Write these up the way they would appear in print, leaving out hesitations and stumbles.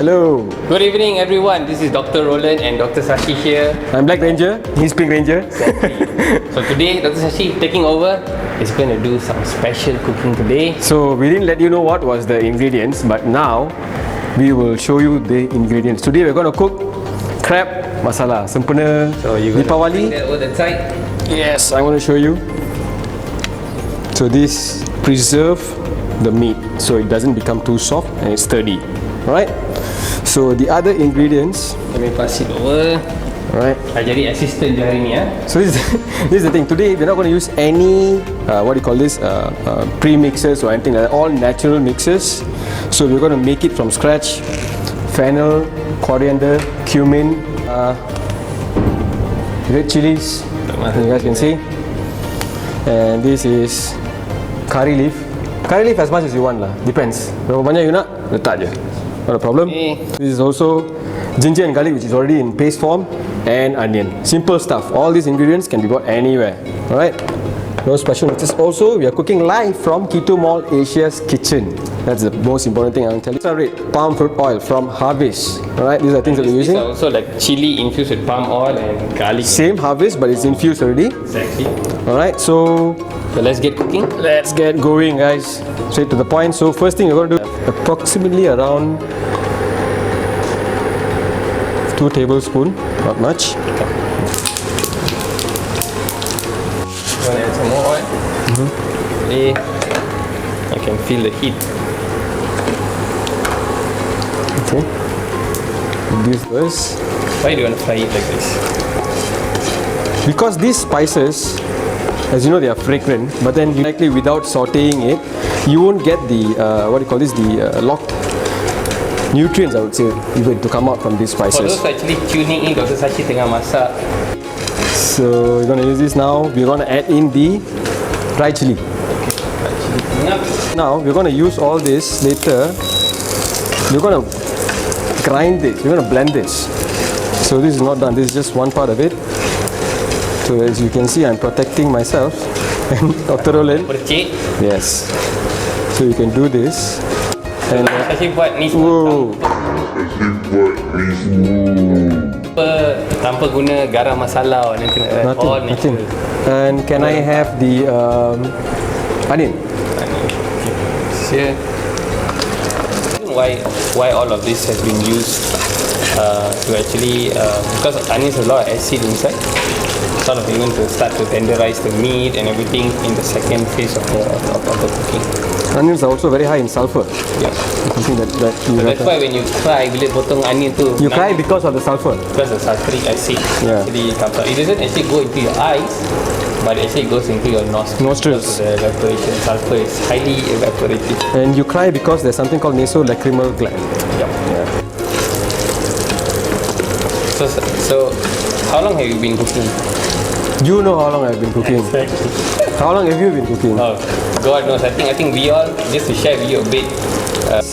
Hello. Good evening, everyone. This is Dr. Roland and Dr. Sashi here. I'm Black Ranger. He's Pink Ranger. Exactly. So today, Dr. Sashi taking over is going to do some special cooking today. So we didn't let you know what was the ingredients, but now we will show you the ingredients. Today we're going to cook crab masala, sempena, So you're going to Deepavali. bring that over the side. Yes, I want to show you. So this preserve the meat so it doesn't become too soft and it's sturdy. Alright. So the other ingredients. Let me pass it over. Alright. Jadi assistant je hari ni So this is the thing. Today we're not going to use any pre-mixes or anything like that. All natural mixes. So we're going to make it from scratch. Fennel, coriander, cumin, red chilies. You guys can see. And this is curry leaf. Curry leaf as much as you want lah. Depends. Berapa banyak you nak, letak je. Not a problem. Okay. This is also ginger and garlic, which is already in paste form, and onion. Simple stuff. All these ingredients can be bought anywhere. Alright. No special mixes. Also, we are cooking live from Ketam Mall Asia's kitchen. That's the most important thing I'm telling you. Red palm fruit oil from Harvest. Alright, these are things that we're using. These are also like chili infused with palm oil and garlic. Same Harvest, but it's infused already. Exactly. Alright, so let's get cooking. let's get going, guys. Straight to the point. So first thing we're going to do approximately around 2 tablespoons, not much. You want to add some more oil? Okay. I can feel the heat. Okay. This first. Why do you want to fry it like this? Because these spices, as you know, they are fragrant, but then likely without sautéing it, you won't get the locked nutrients, I would say, even to come out from these For spices. those actually tuning in, Dr. Sashi tengah masak. So we're going to use this now. We're going to add in the dry chili. Now we're going to use all this later. We're going to grind this. We're going to blend this. So this is not done. This is just one part of it. So as you can see, I'm protecting myself and Dr. Roland. Percik. Yes. So you can do this. And Sashi buat ni semua tanpa guna garam masala or anything like that. All nothing. natural. And can I have the onion? Here. Why all of this has been used to actually because onion has a lot of acid inside. Sort of even to start to tenderize the meat and everything in the second phase of the cooking. Onions are also very high in sulfur. Yeah. Something that you So that's why when you fry, bila potong onion tu, you cry because of the sulfur. because the sulfuric acid Yeah. actually comes out. It doesn't actually go into your eyes, but it actually goes into your nostrils. Nostrils. Because of the evaporation. Sulfur is highly evaporative. And you cry because there's something called nasolacrimal gland. Yeah. Yeah. So how long have you been cooking? You know how long I've been cooking. Exactly. How long have you been cooking? Oh, God knows. I think we all, just to share with you a bit,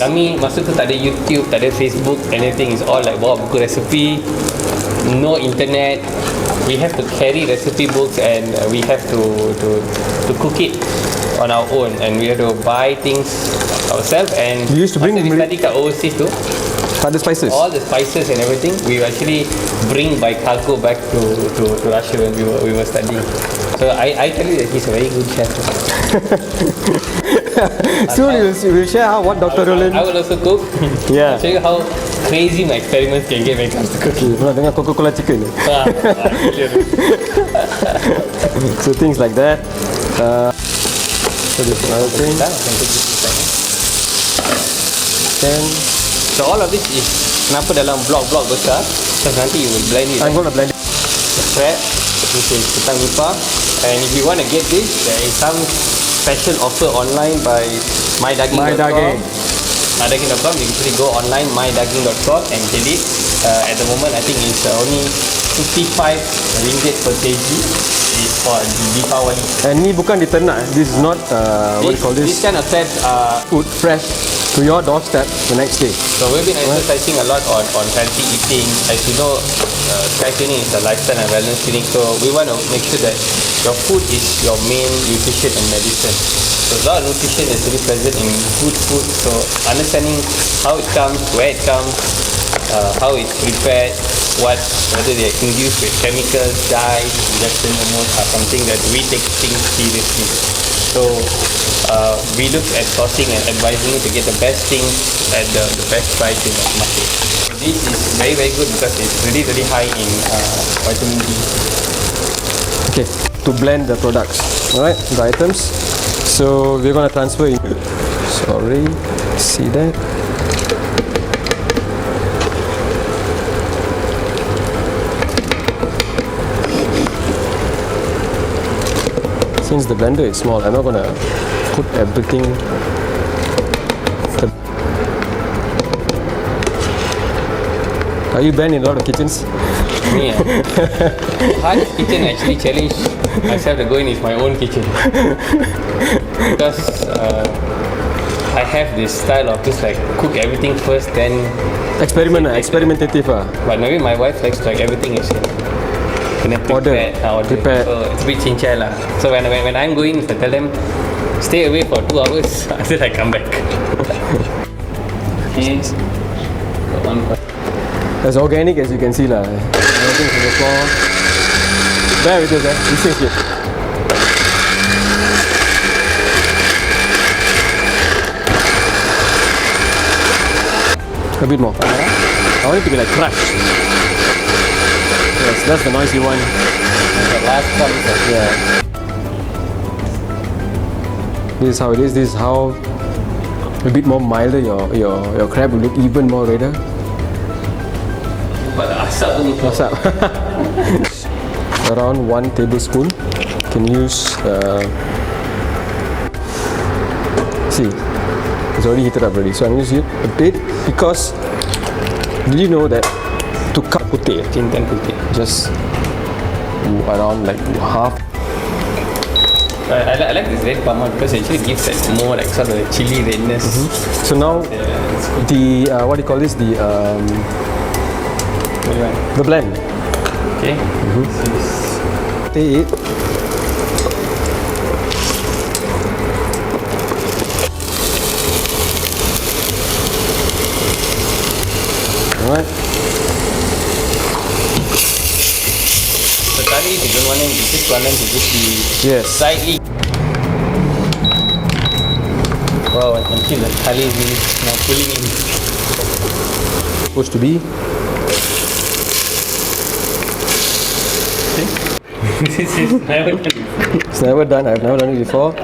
kami masa tu tak ada YouTube, tak ada Facebook, anything. Is all like bawa buku resipi, no internet. We have to carry recipe books and we have to cook it on our own, and we have to buy things ourselves. And You used to bring masa we study kat overseas tu, Other spices. all the spices and everything we actually bring by cargo back to Russia when we were studying. So I tell you that he's a very good chef. Soon we'll share what Dr. Roland. I will also cook. Yeah. I'll show you how crazy my experiments can get when it comes to cooking. Pernah dengar Coca-Cola chicken? Gila. So things like that. So this another thing. Then So all of this is kenapa dalam blok-blok besar, because nanti you will blend it. I'm going to blend it. The crab, which is ketam nipah. And if you want to get this, there is some special offer online by mydaging.com. mydaging.com. You can actually go online mydaging.com and get it. At the moment, I think it's only 55 ringgit per kg. Is for Deepavali. And ni bukan di ternak. This is not what do you call This this? kind of crabs are Food fresh to your doorstep the next day. So we've been emphasizing a lot on healthy eating. As you know, Sky Clinic is a lifestyle and wellness clinic, so we want to make sure that your food is your main nutrition and medicine. So a lot of nutrition is really present in good food. So understanding how it comes, where it comes, how it's prepared, whether they are induced with chemicals, dyes, injection hormones are something that we take things seriously. So we look at sourcing and advising you to get the best things at the best price in the market. This is very very good because it's really really high in vitamin D. Okay, to blend the products, alright, the items. So we're gonna transfer in. Sorry, see that? Since the blender is small, I'm not gonna put everything. Are you banned in a lot of kitchens? Me, hard kitchen actually challenge myself to go in is my own kitchen because I have this style of just like cook everything first, then Experimentative. But maybe my wife likes like everything is kena Order. prepare. So it's a bit cincai lah. So when I'm going, I tell them stay away for 2 hours until I come back. Okay. As organic as you can see lah. Everything from the floor. Bear with us, this is it. A bit more. I want it to be like crushed. Yes, that's the noise you want. The last one. Yeah. This is how it is. This is how a bit more milder your crab will look even more redder. But the asap tu muka. What's up? Around 1 tablespoon. Can use. See, it's already heated up already. So I'm going to use it a bit because. Did you know that to cut putih, Cintan putih. just around like half. I like this red palm because it actually gives that more like sort of chili redness. So now the what do you call this? The blend. Okay. Take it. Alright. So curry, you don't want them, you just want them to just be slightly. Wow, I can feel the curry really now pulling in. Supposed to be. This is never done. It's never done. I've never done it before.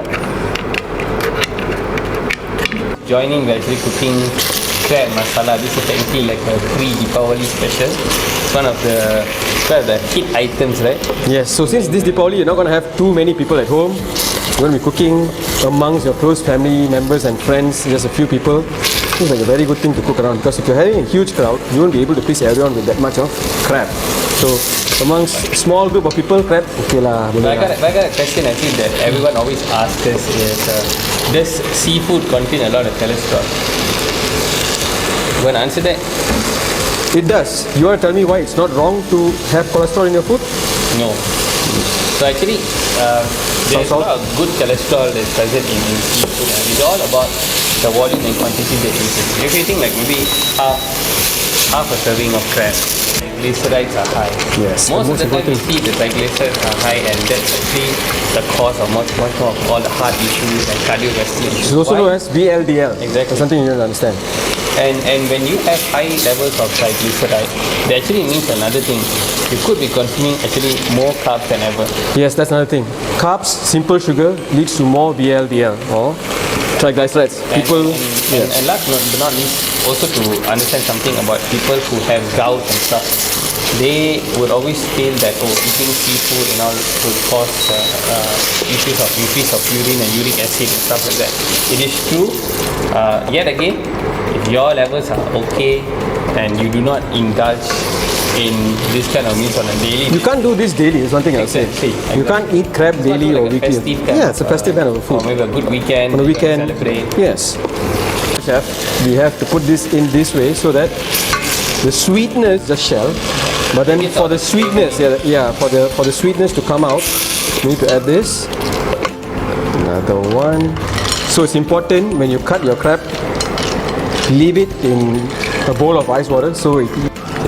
Joining, we're actually cooking crab masala. This is technically like a pre-Deepavali special. It's one of the hit items, right? Yes. So since this Deepavali, you're not going to have too many people at home. You're going to be cooking amongst your close family members and friends. Just a few people. It's like a very good thing to cook around because if you're having a huge crowd, you won't be able to please everyone with that much of crab. So amongst small group of people, crab, okay lah. I got a question I think that everyone always asks us is, does seafood contain a lot of cholesterol? You want to answer that? It does. You want to tell me why it's not wrong to have cholesterol in your food? No. So actually, there's a lot of good cholesterol that's present in seafood, and it's all about the volume and quantity that you take. If you think like maybe half a serving of crab, triglycerides are high. Yes. Most of the time we see the triglycerides are high, and that's actually the cause of much more of all the heart issues and cardiovascular issues. It's also known as VLDL. Exactly. That's something you don't understand. And when you have high levels of triglyceride, that actually means another thing. You could be consuming actually more carbs than ever. Yes, that's another thing. Carbs, simple sugar leads to more VLDL or triglycerides. And last but not least, also to understand something about people who have gout and stuff. They would always feel that eating seafood and all would cause increase of urine and uric acid and stuff like that. It is true. Yet again, if your levels are okay and you do not indulge in this kind of meals on a daily basis. You can't do this daily, is one thing I'll say. Exactly. You can't eat crab daily or weekly. It's a festive kind of a food. Or maybe a good weekend. On a weekend. Celebrate. Yes. Chef, we have to put this in this way so that the sweetness, the shell, but then for the sweetness, for the sweetness to come out, we need to add this. Another one. So it's important when you cut your crab, leave it in a bowl of ice water so it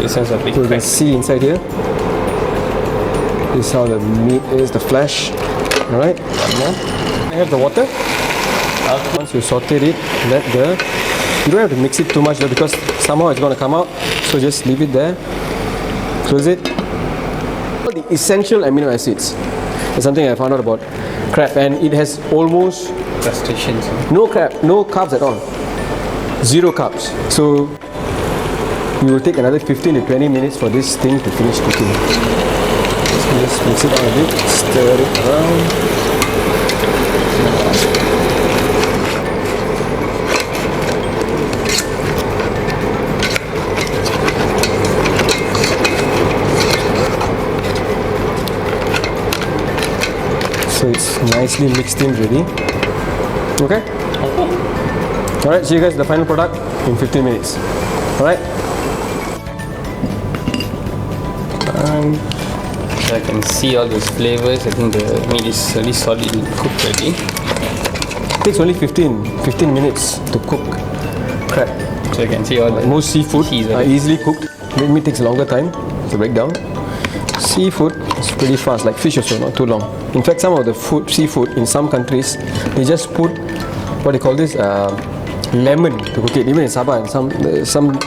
So you can see inside here. This is how the meat is, the flesh. Alright, one more. I have the water. Once you sauteed it, you don't have to mix it too much though, because somehow it's going to come out. So just leave it there. Close it. The essential amino acids is something I found out about crab, and it has almost Crustaceans. no carbs at all. Zero carbs. So you will take another 15 to 20 minutes for this thing to finish cooking. So just mix it out a bit, stir it around. So it's nicely mixed in ready. Okay? Alright, see you guys the final product in 15 minutes. Alright? I can see all those flavors. I think the meat is really solidly cooked already. It takes only 15 minutes to cook crab. So you can see all the Most seafood cheese are already. easily cooked. Meat takes a longer time to break down. Seafood is pretty fast, like fish also, not too long. In fact, some of the seafood in some countries, they just put what they call this lemon to cook it. Even in Sabah and some